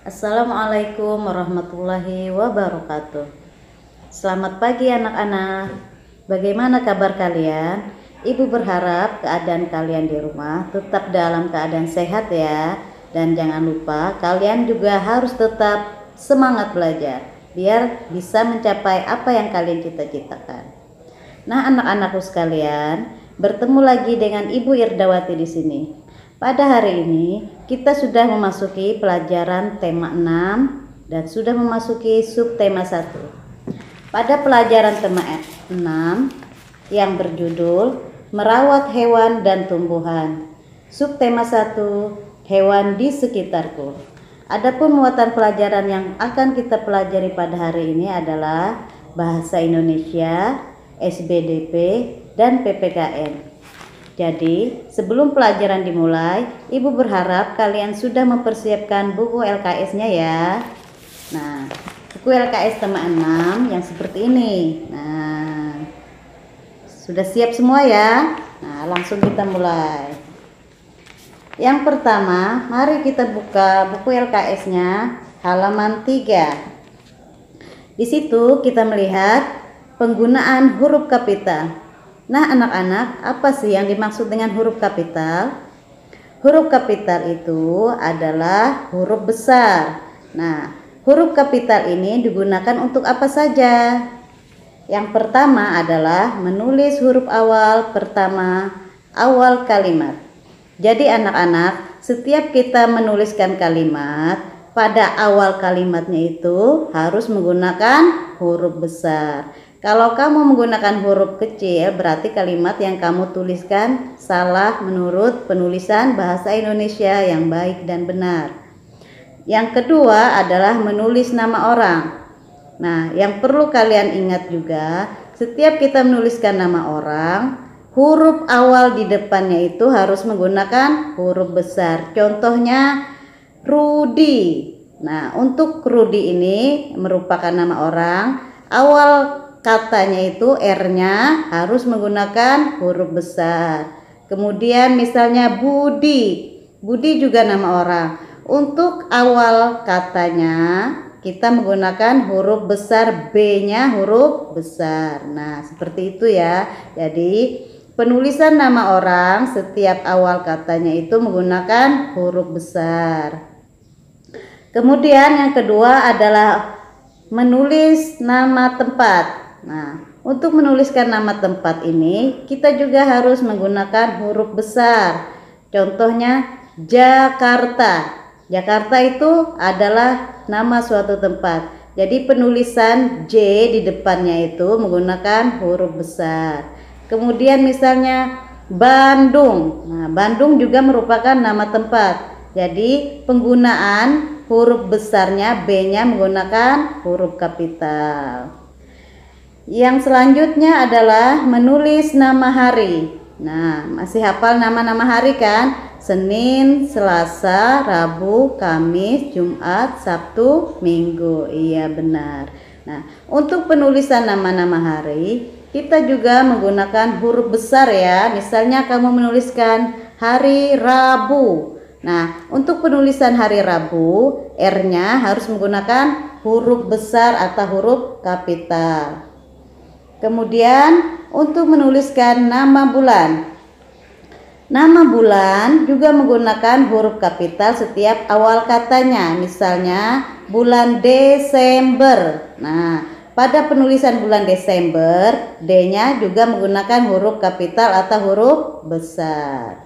Assalamualaikum warahmatullahi wabarakatuh. Selamat pagi anak-anak. Bagaimana kabar kalian? Ibu berharap keadaan kalian di rumah tetap dalam keadaan sehat ya. Dan jangan lupa kalian juga harus tetap semangat belajar biar bisa mencapai apa yang kalian cita-citakan. Nah, anak-anakku sekalian, bertemu lagi dengan Ibu Irdawati di sini. Pada hari ini kita sudah memasuki pelajaran tema 6 dan sudah memasuki subtema 1. Pada pelajaran tema 6 yang berjudul merawat hewan dan tumbuhan, subtema 1 hewan di sekitarku. Adapun muatan pelajaran yang akan kita pelajari pada hari ini adalah bahasa Indonesia, SBDP, dan PPKN. Jadi, sebelum pelajaran dimulai, Ibu berharap kalian sudah mempersiapkan buku LKS-nya ya. Nah, buku LKS tema 6 yang seperti ini. Nah, sudah siap semua ya? Nah, langsung kita mulai. Yang pertama, mari kita buka buku LKS-nya halaman 3. Di situ kita melihat penggunaan huruf kapital. Nah, anak-anak, apa sih yang dimaksud dengan huruf kapital? Huruf kapital itu adalah huruf besar. Nah, huruf kapital ini digunakan untuk apa saja? Yang pertama adalah menulis huruf awal pertama awal kalimat. Jadi anak-anak, setiap kita menuliskan kalimat, pada awal kalimatnya itu harus menggunakan huruf besar. Kalau kamu menggunakan huruf kecil, berarti kalimat yang kamu tuliskan salah menurut penulisan bahasa Indonesia yang baik dan benar. Yang kedua adalah menulis nama orang. Nah, yang perlu kalian ingat juga, setiap kita menuliskan nama orang, huruf awal di depannya itu harus menggunakan huruf besar. Contohnya Rudi. Nah, untuk Rudi ini merupakan nama orang, awal katanya itu R-nya harus menggunakan huruf besar. Kemudian misalnya Budi. Budi juga nama orang. Untuk awal katanya kita menggunakan huruf besar, B-nya huruf besar. Nah, seperti itu ya. Jadi, penulisan nama orang setiap awal katanya itu menggunakan huruf besar. Kemudian yang kedua adalah menulis nama tempat. Nah, untuk menuliskan nama tempat ini kita juga harus menggunakan huruf besar. Contohnya Jakarta. Jakarta itu adalah nama suatu tempat. Jadi penulisan J di depannya itu menggunakan huruf besar. Kemudian misalnya Bandung. Nah, Bandung juga merupakan nama tempat. Jadi penggunaan huruf besarnya B-nya menggunakan huruf kapital. Yang selanjutnya adalah menulis nama hari. Nah, masih hafal nama-nama hari kan? Senin, Selasa, Rabu, Kamis, Jumat, Sabtu, Minggu. Iya benar. Nah, untuk penulisan nama-nama hari, kita juga menggunakan huruf besar ya. Misalnya kamu menuliskan hari Rabu. Nah, untuk penulisan hari Rabu, R-nya harus menggunakan huruf besar atau huruf kapital. Kemudian untuk menuliskan nama bulan. Nama bulan juga menggunakan huruf kapital setiap awal katanya. Misalnya bulan Desember. Nah, pada penulisan bulan Desember, D-nya juga menggunakan huruf kapital atau huruf besar.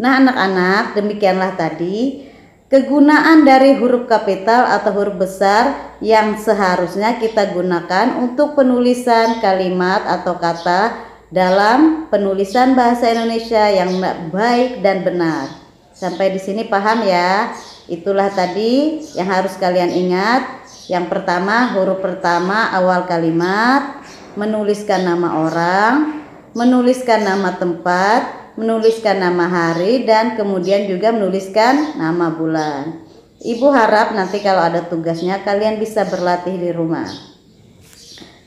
Nah, anak-anak, demikianlah tadi kegunaan dari huruf kapital atau huruf besar yang seharusnya kita gunakan untuk penulisan kalimat atau kata dalam penulisan bahasa Indonesia yang baik dan benar. Sampai di sini paham ya? Itulah tadi yang harus kalian ingat. Yang pertama, huruf pertama awal kalimat, menuliskan nama orang, menuliskan nama tempat, menuliskan nama hari, dan kemudian juga menuliskan nama bulan. Ibu harap nanti kalau ada tugasnya kalian bisa berlatih di rumah.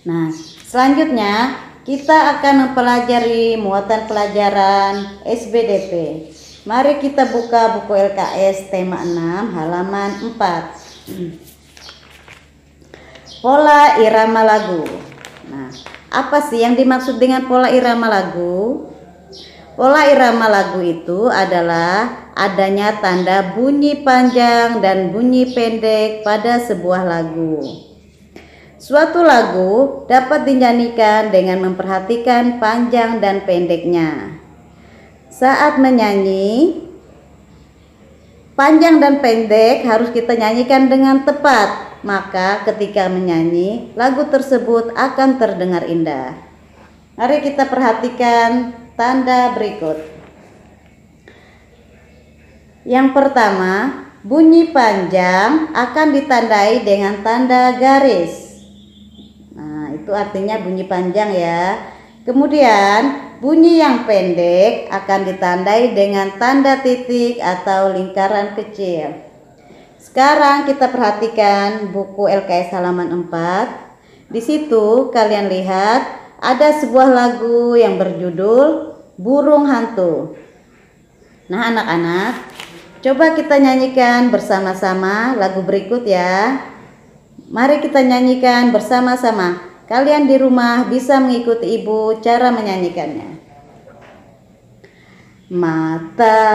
Nah, selanjutnya kita akan mempelajari muatan pelajaran SBDP. Mari kita buka buku LKS tema 6 halaman 4. Pola irama lagu. Nah, apa sih yang dimaksud dengan pola irama lagu? Pola irama lagu itu adalah adanya tanda bunyi panjang dan bunyi pendek pada sebuah lagu. Suatu lagu dapat dinyanyikan dengan memperhatikan panjang dan pendeknya. Saat menyanyi, panjang dan pendek harus kita nyanyikan dengan tepat, maka ketika menyanyi, lagu tersebut akan terdengar indah. Mari kita perhatikan tanda berikut. Yang pertama, bunyi panjang akan ditandai dengan tanda garis. Nah, itu artinya bunyi panjang ya. Kemudian bunyi yang pendek akan ditandai dengan tanda titik atau lingkaran kecil. Sekarang kita perhatikan buku LKS halaman 4. Di situ kalian lihat ada sebuah lagu yang berjudul Burung Hantu. Nah, anak-anak, coba kita nyanyikan bersama-sama lagu berikut ya. Mari kita nyanyikan bersama-sama. Kalian di rumah bisa mengikuti ibu cara menyanyikannya. Matahari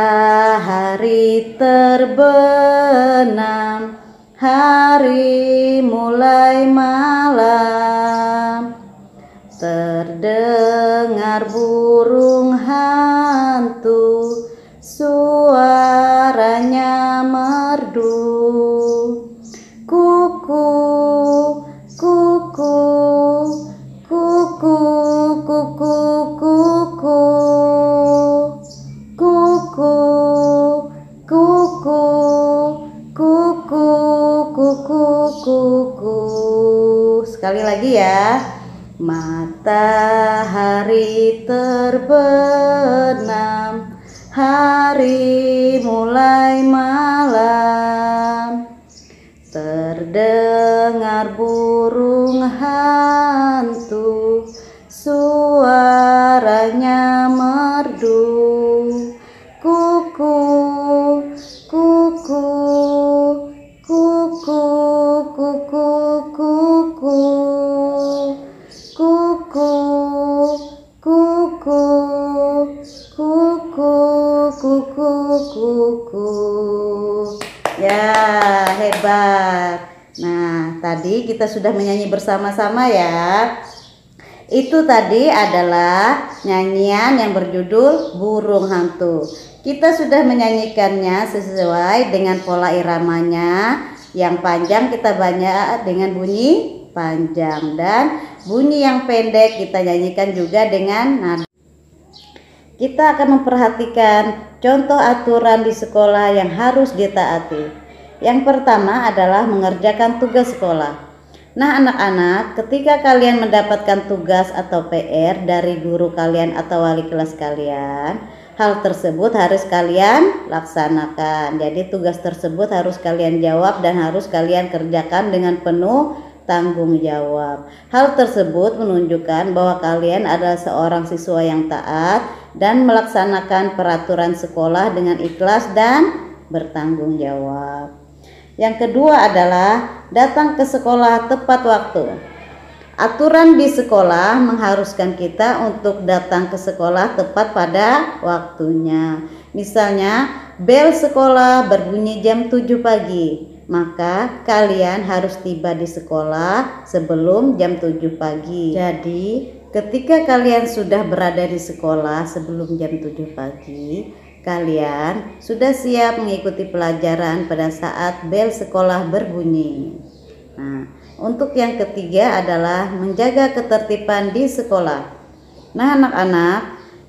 terbenam, hari mulai malam, terdengar burung hantu, suaranya merdu. Kuku, kuku, kuku, kuku, kuku, kuku, kuku, kuku, kuku, kuku. Sekali lagi ya. Matahari terbenam, hari mulai malam, terdengar burung hantu, suaranya merdu. Kuku, kuku, kuku, kuku, kuku, kuku, kuku, kuku, kuku, kuku. Ya, hebat. Nah, tadi kita sudah menyanyi bersama-sama ya. Itu tadi adalah nyanyian yang berjudul Burung Hantu. Kita sudah menyanyikannya sesuai dengan pola iramanya. Yang panjang kita banyak dengan bunyi panjang, dan bunyi yang pendek kita nyanyikan juga dengan nada. Kita akan memperhatikan contoh aturan di sekolah yang harus ditaati. Yang pertama adalah mengerjakan tugas sekolah. Nah, anak-anak, ketika kalian mendapatkan tugas atau PR dari guru kalian atau wali kelas kalian, hal tersebut harus kalian laksanakan. Jadi tugas tersebut harus kalian jawab dan harus kalian kerjakan dengan penuh tanggung jawab. Hal tersebut menunjukkan bahwa kalian adalah seorang siswa yang taat dan melaksanakan peraturan sekolah dengan ikhlas dan bertanggung jawab. Yang kedua adalah datang ke sekolah tepat waktu. Aturan di sekolah mengharuskan kita untuk datang ke sekolah tepat pada waktunya. Misalnya, bel sekolah berbunyi jam 7 pagi. Maka kalian harus tiba di sekolah sebelum jam 7 pagi. Jadi, ketika kalian sudah berada di sekolah sebelum jam 7 pagi, kalian sudah siap mengikuti pelajaran pada saat bel sekolah berbunyi. Nah, untuk yang ketiga adalah menjaga ketertiban di sekolah. Nah, anak-anak,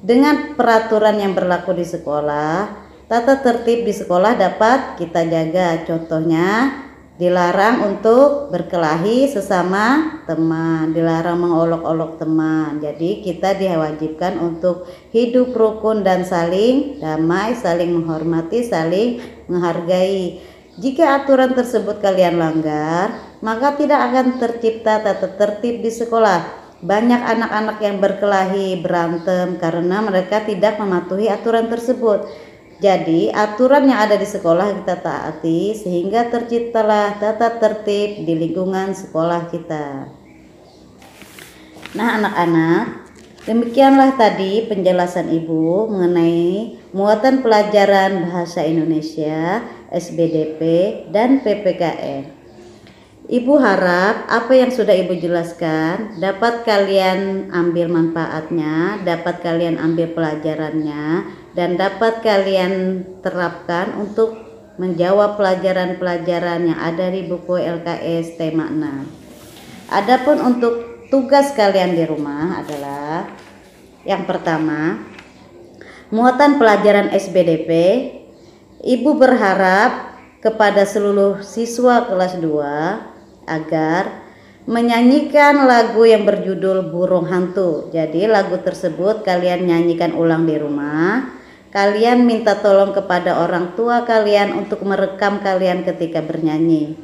dengan peraturan yang berlaku di sekolah, tata tertib di sekolah dapat kita jaga. Contohnya, dilarang untuk berkelahi sesama teman, dilarang mengolok-olok teman. Jadi kita diwajibkan untuk hidup rukun dan saling damai, saling menghormati, saling menghargai. Jika aturan tersebut kalian langgar, maka tidak akan tercipta tata tertib di sekolah. Banyak anak-anak yang berkelahi, berantem karena mereka tidak mematuhi aturan tersebut. Jadi aturan yang ada di sekolah kita taati sehingga terciptalah tata tertib di lingkungan sekolah kita. Nah anak-anak, demikianlah tadi penjelasan Ibu mengenai muatan pelajaran Bahasa Indonesia, SBDP, dan PPKN. Ibu harap apa yang sudah Ibu jelaskan dapat kalian ambil manfaatnya, dapat kalian ambil pelajarannya, dan dapat kalian terapkan untuk menjawab pelajaran-pelajaran yang ada di buku LKS tema 6. Adapun untuk tugas kalian di rumah adalah yang pertama, muatan pelajaran SBDP. Ibu berharap kepada seluruh siswa kelas 2 agar menyanyikan lagu yang berjudul Burung Hantu. Jadi lagu tersebut kalian nyanyikan ulang di rumah. Kalian minta tolong kepada orang tua kalian untuk merekam kalian ketika bernyanyi.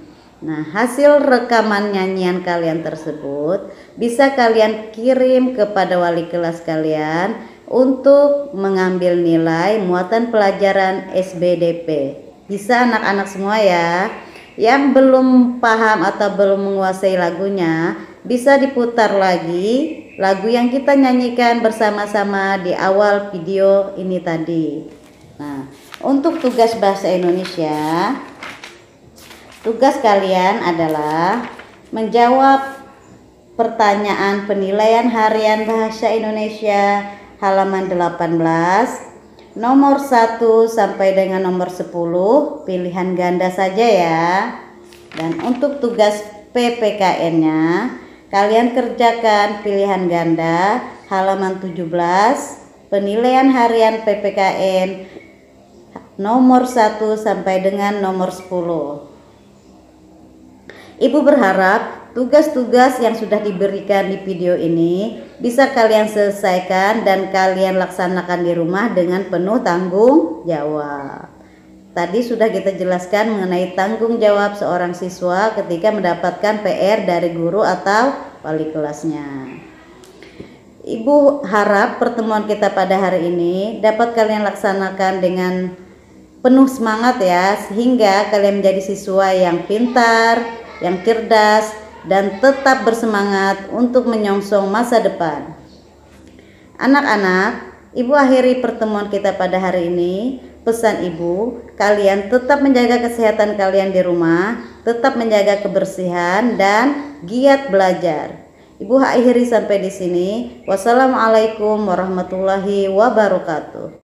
Nah, hasil rekaman nyanyian kalian tersebut bisa kalian kirim kepada wali kelas kalian untuk mengambil nilai muatan pelajaran SBDP. Bisa anak-anak semua ya. Yang belum paham atau belum menguasai lagunya, bisa diputar lagi lagu yang kita nyanyikan bersama-sama di awal video ini tadi. Nah, untuk tugas bahasa Indonesia, tugas kalian adalah menjawab pertanyaan penilaian harian bahasa Indonesia halaman 18, nomor 1 sampai dengan nomor 10, pilihan ganda saja ya. Dan untuk tugas PPKN-nya, kalian kerjakan pilihan ganda halaman 17, penilaian harian PPKN nomor 1 sampai dengan nomor 10. Ibu berharap tugas-tugas yang sudah diberikan di video ini bisa kalian selesaikan dan kalian laksanakan di rumah dengan penuh tanggung jawab. Tadi sudah kita jelaskan mengenai tanggung jawab seorang siswa ketika mendapatkan PR dari guru atau wali kelasnya. Ibu harap pertemuan kita pada hari ini dapat kalian laksanakan dengan penuh semangat ya, sehingga kalian menjadi siswa yang pintar, yang cerdas, dan tetap bersemangat untuk menyongsong masa depan. Anak-anak, Ibu akhiri pertemuan kita pada hari ini. Pesan Ibu, kalian tetap menjaga kesehatan kalian di rumah, tetap menjaga kebersihan, dan giat belajar. Ibu akhiri sampai di sini. Wassalamualaikum warahmatullahi wabarakatuh.